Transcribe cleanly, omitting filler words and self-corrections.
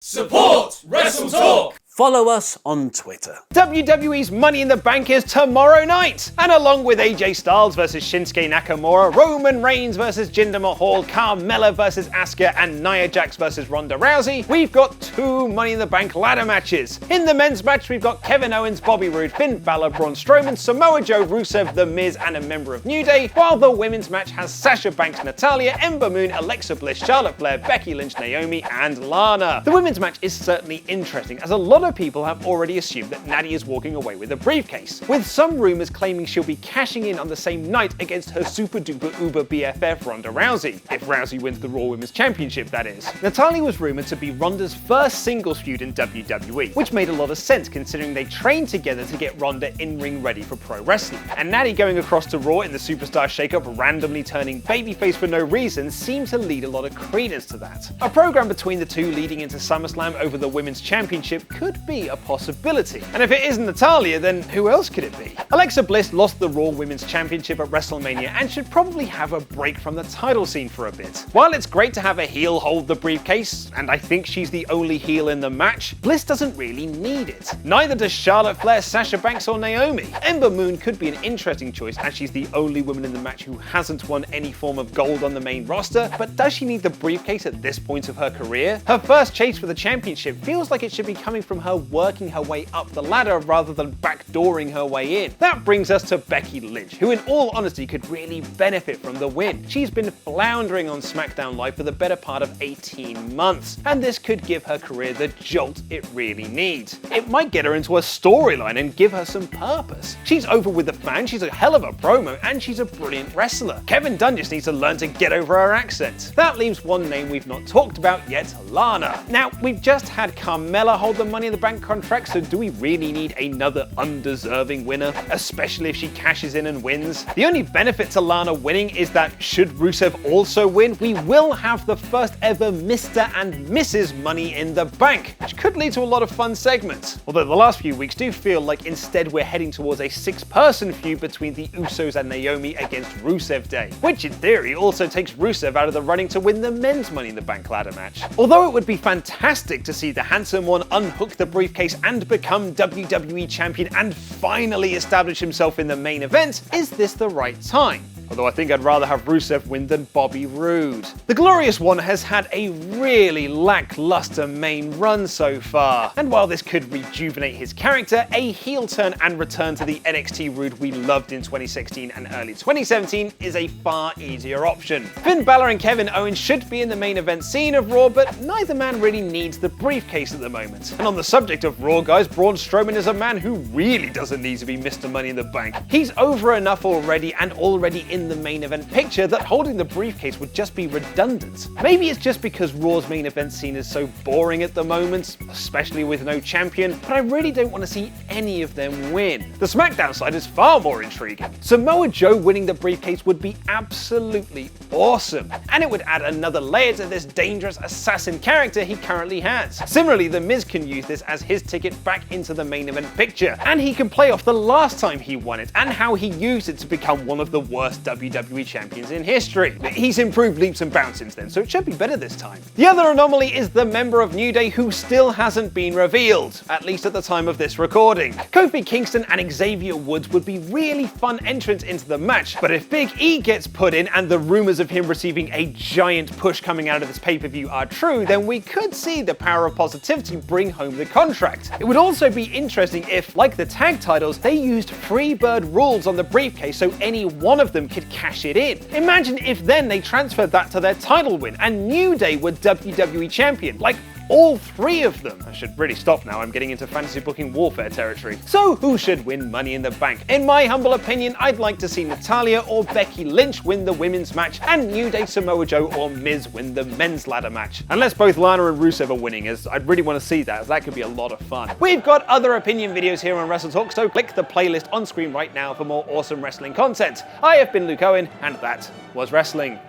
Support WrestleTalk! Follow us on Twitter. WWE's Money in the Bank is tomorrow night, and along with AJ Styles versus Shinsuke Nakamura, Roman Reigns versus Jinder Mahal, Carmella versus Asuka, and Nia Jax versus Ronda Rousey, we've got 2 Money in the Bank ladder matches. In the men's match, we've got Kevin Owens, Bobby Roode, Finn Balor, Braun Strowman, Samoa Joe, Rusev, The Miz, and a member of New Day, while the women's match has Sasha Banks, Natalya, Ember Moon, Alexa Bliss, Charlotte Flair, Becky Lynch, Naomi, and Lana. The women's match is certainly interesting, as a lot of people have already assumed that Natty is walking away with a briefcase, with some rumours claiming she'll be cashing in on the same night against her super duper uber BFF Ronda Rousey, if Rousey wins the Raw Women's Championship, that is. Natalya was rumoured to be Ronda's first singles feud in WWE, which made a lot of sense considering they trained together to get Ronda in-ring ready for pro wrestling. And Natty going across to Raw in the Superstar Shakeup, randomly turning babyface for no reason, seemed to lead a lot of credence to that. A program between the two leading into SummerSlam over the Women's Championship could be a possibility. And if it isn't Natalya, then who else could it be? Alexa Bliss lost the Raw Women's Championship at WrestleMania and should probably have a break from the title scene for a bit. While it's great to have a heel hold the briefcase, and I think she's the only heel in the match, Bliss doesn't really need it. Neither does Charlotte Flair, Sasha Banks, or Naomi. Ember Moon could be an interesting choice as she's the only woman in the match who hasn't won any form of gold on the main roster, but does she need the briefcase at this point of her career? Her first chase for the championship feels like it should be coming from her working her way up the ladder rather than backdooring her way in. That brings us to Becky Lynch, who in all honesty could really benefit from the win. She's been floundering on SmackDown Live for the better part of 18 months, and this could give her career the jolt it really needs. It might get her into a storyline and give her some purpose. She's over with the fans, she's a hell of a promo, and she's a brilliant wrestler. Kevin Dunn just needs to learn to get over her accent. That leaves one name we've not talked about yet, Lana. Now, we've just had Carmella hold the Money in the Bank contract, so do we really need another undeserving winner, especially if she cashes in and wins? The only benefit to Lana winning is that should Rusev also win, we will have the first ever Mr. and Mrs. Money in the Bank, which could lead to a lot of fun segments. Although the last few weeks do feel like instead we're heading towards a 6-person feud between the Usos and Naomi against Rusev Day, which in theory also takes Rusev out of the running to win the men's Money in the Bank ladder match. Although it would be fantastic to see the handsome one unhook the briefcase and become WWE Champion and finally establish himself in the main event, is this the right time? Although I think I'd rather have Rusev win than Bobby Roode. The Glorious One has had a really lackluster main run so far, and while this could rejuvenate his character, a heel turn and return to the NXT Roode we loved in 2016 and early 2017 is a far easier option. Finn Balor and Kevin Owens should be in the main event scene of Raw, but neither man really needs the briefcase at the moment. And on the subject of Raw, guys, Braun Strowman is a man who really doesn't need to be Mr. Money in the Bank. He's over enough already and already in the main event picture that holding the briefcase would just be redundant. Maybe it's just because Raw's main event scene is so boring at the moment, especially with no champion, but I really don't want to see any of them win. The SmackDown side is far more intriguing. Samoa Joe winning the briefcase would be absolutely awesome, and it would add another layer to this dangerous assassin character he currently has. Similarly, The Miz can use this as his ticket back into the main event picture, and he can play off the last time he won it and how he used it to become one of the worst WWE champions in history. He's improved leaps and bounds since then, so it should be better this time. The other anomaly is the member of New Day who still hasn't been revealed, at least at the time of this recording. Kofi Kingston and Xavier Woods would be really fun entrants into the match, but if Big E gets put in and the rumors of him receiving a giant push coming out of this pay-per-view are true, then we could see the power of positivity bring home the contract. It would also be interesting if, like the tag titles, they used Freebird rules on the briefcase so any one of them could cash it in. Imagine if then they transferred that to their title win and New Day were WWE Champion, like all 3 of them. I should really stop now, I'm getting into fantasy booking warfare territory. So who should win Money in the Bank? In my humble opinion, I'd like to see Natalya or Becky Lynch win the women's match and New Day, Samoa Joe or Miz win the men's ladder match. Unless both Lana and Rusev are winning, as I'd really want to see that, as that could be a lot of fun. We've got other opinion videos here on WrestleTalk, so click the playlist on screen right now for more awesome wrestling content. I have been Luke Owen, and that was wrestling.